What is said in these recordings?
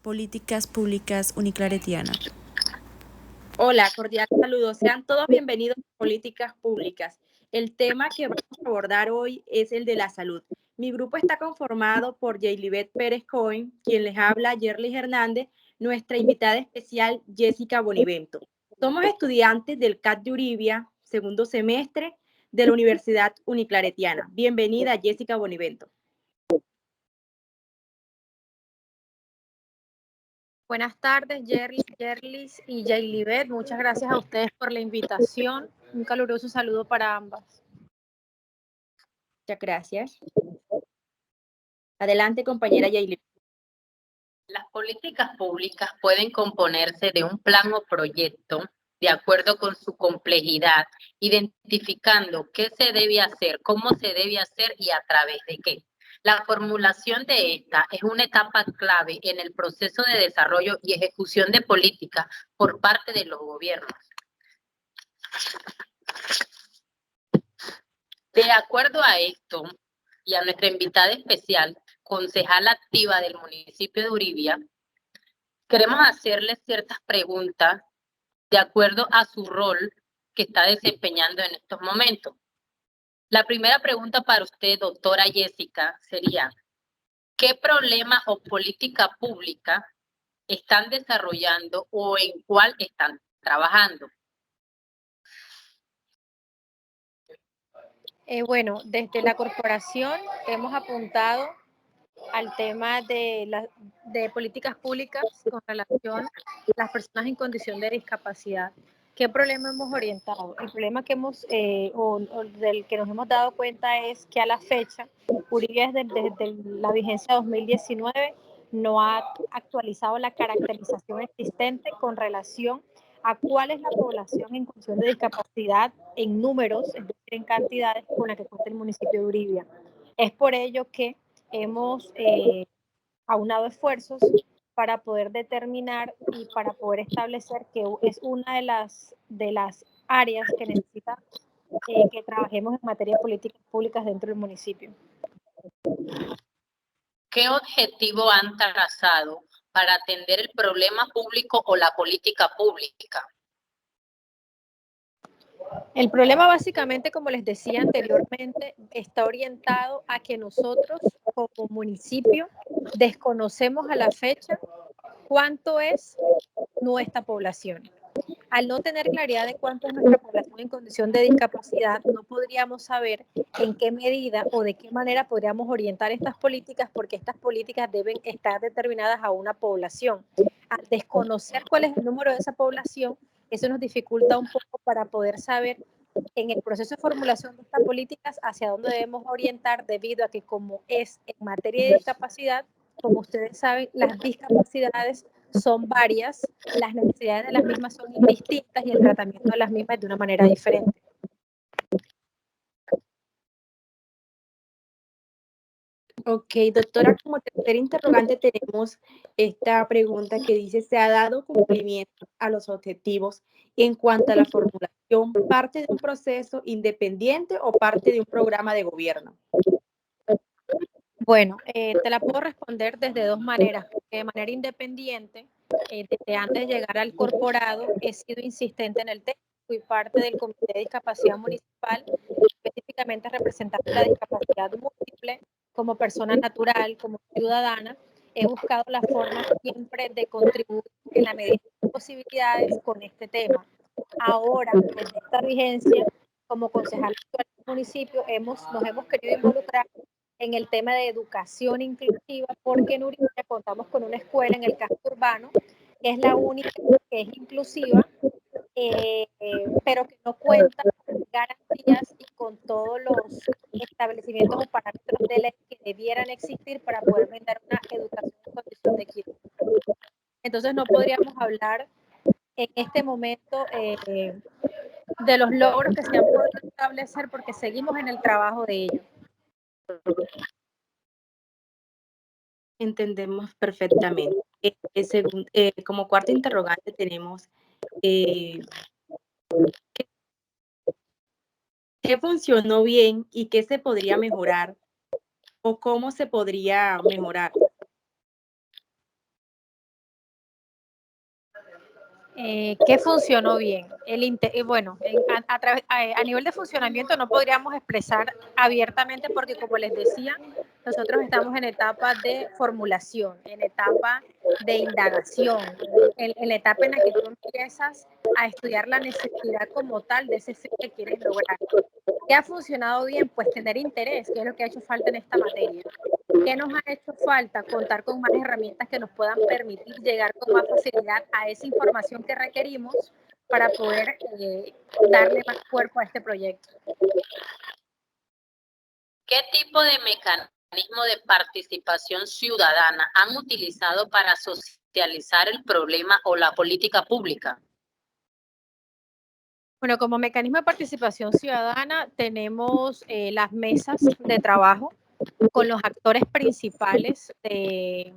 Políticas Públicas Uniclaretiana. Hola, cordial saludo. Sean todos bienvenidos a Políticas Públicas. El tema que vamos a abordar hoy es el de la salud. Mi grupo está conformado por Yailibet Pérez Cohen, quien les habla, Yerlis Hernández, nuestra invitada especial, Jessica Bonivento. Somos estudiantes del CAT de Uribia, segundo semestre de la Universidad Uniclaretiana. Bienvenida, Jessica Bonivento. Buenas tardes, Yerlis y Yailibet. Muchas gracias a ustedes por la invitación. Un caluroso saludo para ambas. Muchas gracias. Adelante, compañera Yailibet. Las políticas públicas pueden componerse de un plan o proyecto de acuerdo con su complejidad, identificando qué se debe hacer, cómo se debe hacer y a través de qué. La formulación de esta es una etapa clave en el proceso de desarrollo y ejecución de políticas por parte de los gobiernos. De acuerdo a esto y a nuestra invitada especial, concejala activa del municipio de Uribia, queremos hacerle ciertas preguntas de acuerdo a su rol que está desempeñando en estos momentos. La primera pregunta para usted, doctora Jessica, sería, ¿qué problema o política pública están desarrollando o en cuál están trabajando? Bueno, desde la corporación hemos apuntado al tema de políticas públicas con relación a las personas en condición de discapacidad. ¿Qué problema hemos orientado? El problema que o del que nos hemos dado cuenta es que a la fecha, Uribia desde la vigencia 2019 no ha actualizado la caracterización existente con relación a cuál es la población en condición de discapacidad en números, es decir, en cantidades con la que cuenta el municipio de Uribia. Es por ello que hemos aunado esfuerzos para poder determinar y para poder establecer que es una de las áreas que necesita que trabajemos en materia de políticas públicas dentro del municipio. ¿Qué objetivo han trazado para atender el problema público o la política pública? El problema básicamente, como les decía anteriormente, está orientado a que nosotros como municipio desconocemos a la fecha cuánto es nuestra población. Al no tener claridad de cuánto es nuestra población en condición de discapacidad, no podríamos saber en qué medida o de qué manera podríamos orientar estas políticas, porque estas políticas deben estar determinadas a una población. Al desconocer cuál es el número de esa población, eso nos dificulta un poco para poder saber en el proceso de formulación de estas políticas hacia dónde debemos orientar, debido a que como es en materia de discapacidad, como ustedes saben, las discapacidades son varias, las necesidades de las mismas son distintas y el tratamiento de las mismas es de una manera diferente. Ok, doctora, como tercer interrogante tenemos esta pregunta que dice, ¿se ha dado cumplimiento a los objetivos en cuanto a la formulación, parte de un proceso independiente o parte de un programa de gobierno? Bueno, te la puedo responder desde dos maneras, porque de manera independiente, desde antes de llegar al corporado, he sido insistente en el tema. Fui parte del Comité de Discapacidad Municipal, específicamente representando la discapacidad múltiple como persona natural, como ciudadana. He buscado la forma siempre de contribuir en la medida de mis posibilidades con este tema. Ahora, desde esta vigencia, como concejal del municipio, nos hemos querido involucrar en el tema de educación inclusiva, porque en Uribia contamos con una escuela en el casco urbano, que es la única que es inclusiva, pero que no cuenta con garantías y con todos los establecimientos o parámetros de ley que debieran existir para poder brindar una educación en condición de equidad. Entonces no podríamos hablar en este momento de los logros que se han podido establecer, porque seguimos en el trabajo de ello. Entendemos perfectamente. Como cuarto interrogante tenemos, ¿qué funcionó bien y qué se podría mejorar o cómo se podría mejorar? ¿Qué funcionó bien? Bueno, a nivel de funcionamiento no podríamos expresar abiertamente porque, como les decía, nosotros estamos en etapa de formulación, en etapa de indagación, en la etapa en la que tú empiezas a estudiar la necesidad como tal de ese fin que quieres lograr. ¿Qué ha funcionado bien? Pues tener interés, que es lo que ha hecho falta en esta materia. ¿Qué nos ha hecho falta? Contar con más herramientas que nos puedan permitir llegar con más facilidad a esa información que requerimos para poder darle más cuerpo a este proyecto. ¿Qué tipo de mecanismo de participación ciudadana han utilizado para socializar el problema o la política pública? Bueno, como mecanismo de participación ciudadana tenemos las mesas de trabajo con los actores principales de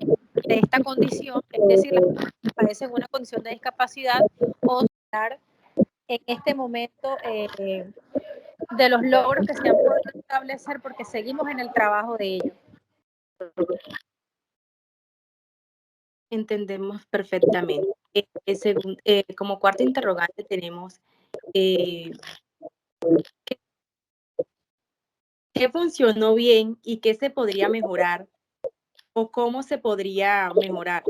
esta condición, es decir, las personas que padecen una condición de discapacidad o hablar en este momento de los logros que se han podido establecer porque seguimos en el trabajo de ello. Entendemos perfectamente. Como cuarto interrogante tenemos, ¿qué funcionó bien y qué se podría mejorar o cómo se podría mejorar?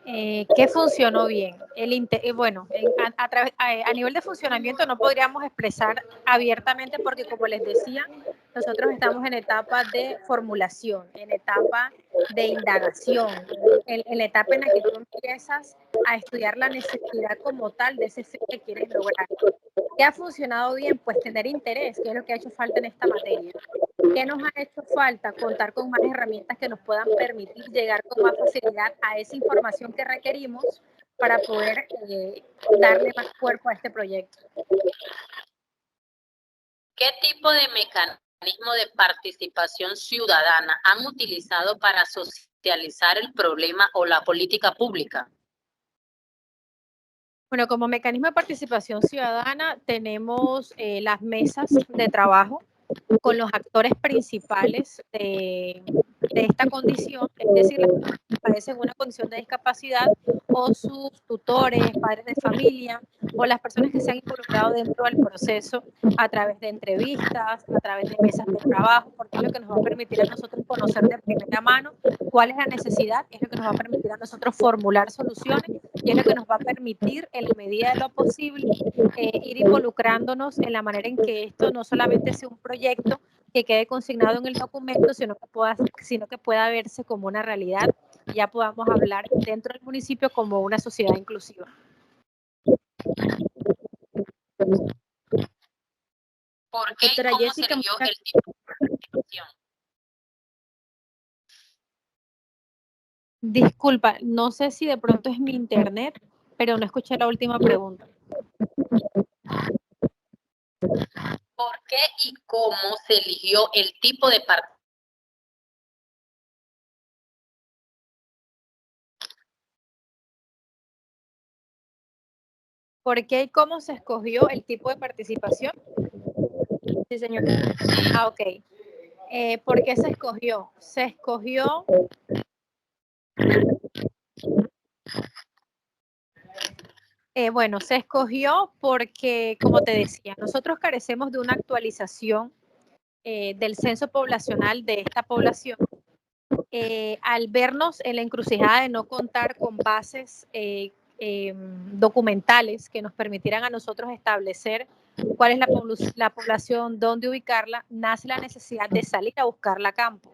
¿Qué funcionó bien? Bueno, a nivel de funcionamiento no podríamos expresar abiertamente porque, como les decía, nosotros estamos en etapa de formulación, en etapa de indagación, en la etapa en la que tú empiezas a estudiar la necesidad como tal de ese fin que quieres lograr. ¿Qué ha funcionado bien? Pues tener interés, que es lo que ha hecho falta en esta materia. ¿Qué nos ha hecho falta? Contar con más herramientas que nos puedan permitir llegar con más facilidad a esa información que requerimos para poder darle más cuerpo a este proyecto. ¿Qué tipo de mecanismo de participación ciudadana han utilizado para socializar el problema o la política pública? Bueno, como mecanismo de participación ciudadana tenemos las mesas de trabajo con los actores principales de esta condición, es decir, las personas que padecen una condición de discapacidad o sus tutores, padres de familia o las personas que se han involucrado dentro del proceso a través de entrevistas, a través de mesas de trabajo, porque es lo que nos va a permitir a nosotros conocer de primera mano cuál es la necesidad, es lo que nos va a permitir a nosotros formular soluciones y es lo que nos va a permitir, en la medida de lo posible, ir involucrándonos en la manera en que esto no solamente sea un proyecto que quede consignado en el documento, sino que pueda verse como una realidad y ya podamos hablar dentro del municipio como una sociedad inclusiva. ¿Por qué y Doctora cómo Jessica, se dio el tipo de participación? Disculpa, no sé si de pronto es mi internet, pero no escuché la última pregunta. ¿Por qué y cómo se eligió el tipo de participación? ¿Por qué y cómo se escogió el tipo de participación? sí, señor. Ah, ok. ¿Por qué se escogió? Se escogió se escogió porque, como te decía, nosotros carecemos de una actualización del censo poblacional de esta población. Al vernos en la encrucijada de no contar con bases documentales que nos permitieran a nosotros establecer cuál es la población, dónde ubicarla, nace la necesidad de salir a buscarla a campo.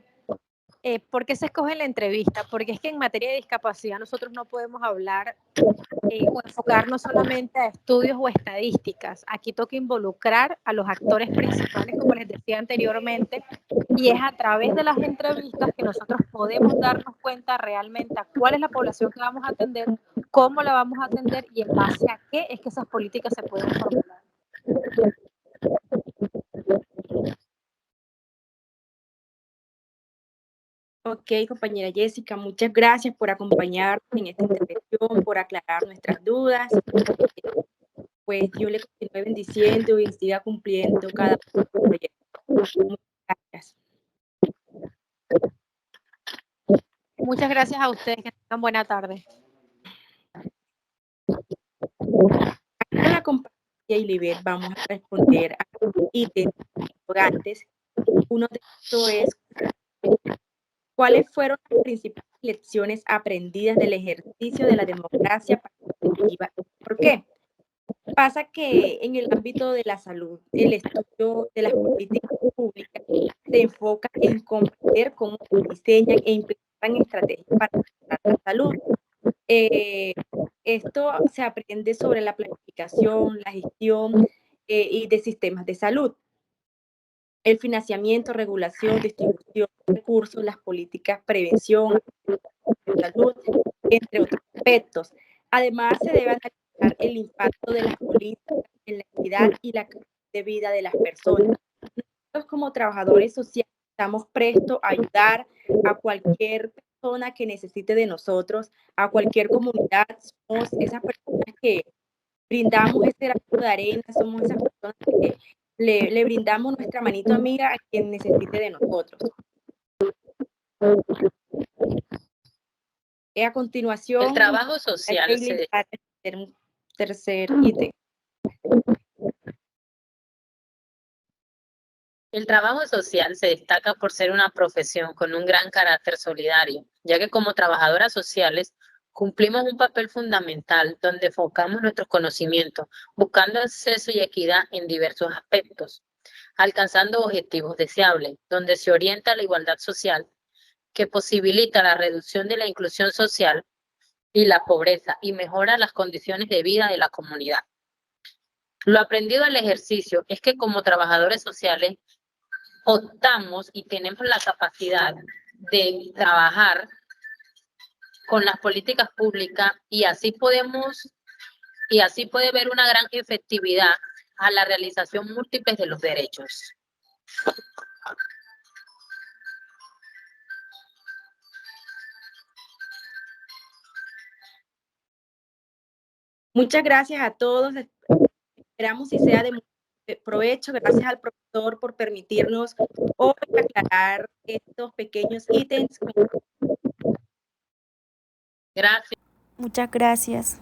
¿Por qué se escoge la entrevista? Porque es que en materia de discapacidad nosotros no podemos hablar o enfocarnos solamente a estudios o estadísticas. Aquí toca involucrar a los actores principales, como les decía anteriormente, y es a través de las entrevistas que nosotros podemos darnos cuenta realmente a cuál es la población que vamos a atender, cómo la vamos a atender y en base a qué es que esas políticas se pueden formular. Ok, compañera Jessica, muchas gracias por acompañarnos en esta intervención, por aclarar nuestras dudas. Pues yo le continúe bendiciendo y siga cumpliendo cada proyecto. Muchas gracias. Muchas gracias a ustedes, que tengan buena tarde. Con la compañía Yailibet vamos a responder a ítems interrogantes. Uno de estos es: ¿cuáles fueron las principales lecciones aprendidas del ejercicio de la democracia participativa? ¿Por qué? Pasa que en el ámbito de la salud, el estudio de las políticas públicas se enfoca en comprender cómo se diseñan e implementan estrategias para mejorar la salud. Esto se aprende sobre la planificación, la gestión y de sistemas de salud, el financiamiento, regulación, distribución de recursos, las políticas, prevención, salud, entre otros aspectos. Además, se debe analizar el impacto de las políticas en la equidad y la calidad de vida de las personas. Nosotros, como trabajadores sociales, estamos prestos a ayudar a cualquier persona que necesite de nosotros, a cualquier comunidad. Somos esas personas que brindamos ese granito de arena, somos esas personas que le brindamos nuestra manito amiga a quien necesite de nosotros. A continuación, El trabajo social un tercer ítem. El trabajo social se destaca por ser una profesión con un gran carácter solidario, ya que como trabajadoras sociales cumplimos un papel fundamental donde enfocamos nuestros conocimientos, buscando acceso y equidad en diversos aspectos, alcanzando objetivos deseables, donde se orienta la igualdad social, que posibilita la reducción de la inclusión social y la pobreza y mejora las condiciones de vida de la comunidad. Lo aprendido al ejercicio es que como trabajadores sociales optamos y tenemos la capacidad de trabajar con las políticas públicas y así puede haber una gran efectividad a la realización múltiple de los derechos. Muchas gracias a todos. Esperamos y sea de provecho. Gracias al profesor por permitirnos hoy aclarar estos pequeños ítems. Gracias. Muchas gracias.